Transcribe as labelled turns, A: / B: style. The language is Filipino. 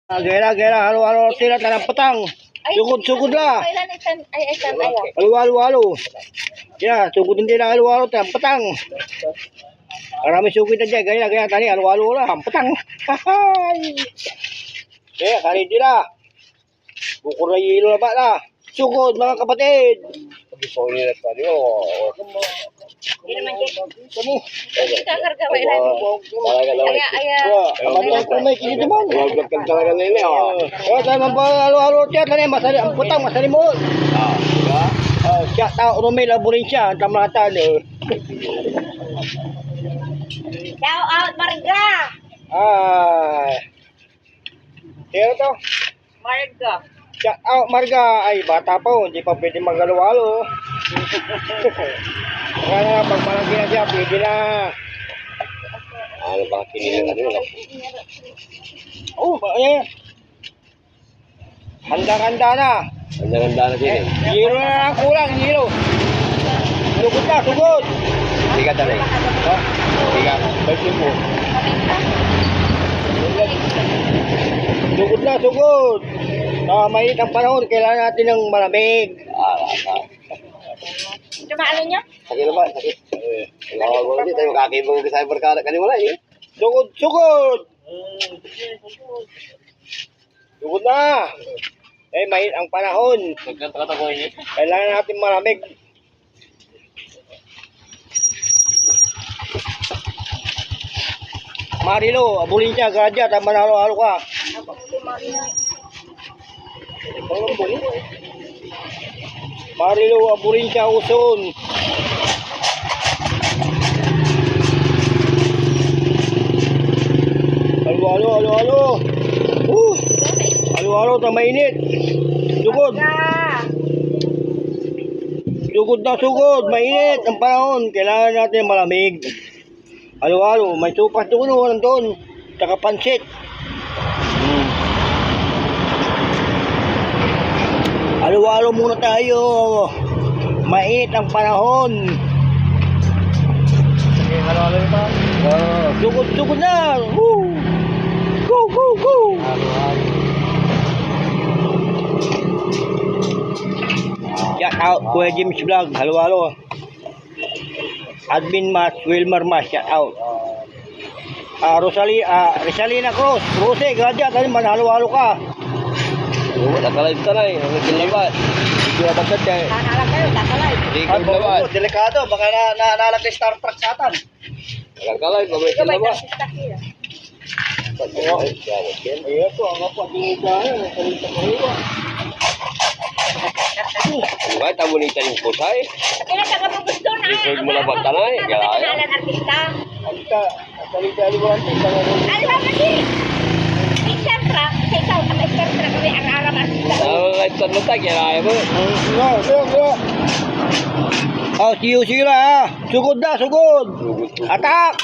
A: Gera, halo-halo sila tanang petang. Sugod lah. Halo. Ya, sugod din na halo-halo tanang petang. Marami sugod na dyan. Gaya tani halo-halo lah. Petang. Kali din lah. Bukur na yelo na ba lah. Sugod mga kapatid.
B: Hindi naman dyan.
A: Kamu.
B: Kakarga ba ilan?
A: Abang ko may kini naman. Wag ka talaga nila. Tayo man halo-halo siya tani masali ang putang masali mo. Siya tao Romel Aburencia ang tamatan eh.
B: Shout out Marga!
A: Kaya to?
B: Marga.
A: Shout out Marga. Ay bata pa hindi pa pwede mag-halo-halo. Kaya na pag malaki na siya pwede na. Ano ba kinilang ano? Oh, eh. Handa-handa na.
C: Handa na din.
A: Zero na lang kulang, zero. Sugod na, sugod.
C: Tiga tali.
A: Ha?
C: Tiga.
A: Balik mo. Sugod na, sugod. Mainit ang panahon, kailangan natin ng malamig.
B: Dumalo nyo?
C: Sakit na ba? Sakit. Wala din tayo kakibang sa cyber ka kanina wala eh.
A: Sugod. Sugod na. Mainit ang panahon.
C: Nagkatakoy niya.
A: Kailangan natin malamig. Marilo, abulin siya, gadya, tama na halo-halo ka. Marilo, abulin siya, uson. Halo-halo. Halo-halo, mainit. Sugod. Sugod, mainit ang panahon. Kailangan natin malamig. Halo-halo, may supas doon, tsaka pansit. Halo-halo muna tayo. Mainit ang panahon.
C: Halo-halo pa.
A: Sugod na. Woo! Go. Shout out Kuya James Vlog. Halo-halo. Admin Mas, Wilmer Mas, shout out. Rosalina Cruz, Rose, gadya, tadi man halo-halo ka.
C: Takalay tanay, ang kinlabat.
A: Hindi na bagad eh.
B: Kakalag kayo, kakalay.
C: Di ko labat.
A: Delikado, baka nalagay Star Trek sa atan.
C: Takalay, babay
B: Ikaw may
C: kinlabat.
B: kasista kila.
A: Ayan po, ang apa, dinigahan, salita ko hiwa.
C: Diba, tamunitan yung pusay.
B: Kaya sa kapag gusto na.
C: Record mo na ba tanay? Gaya.
B: Kanalan artista.
A: Salita aliwan, tingnan mo.
B: Alam mo si. Siyempre, sa ikaw, ang siyempre kami ang alam artista.
C: Ang tanong tayo, kaya mo.
A: No. Oh, siyo na ha. Sugod na, sugod. Atak!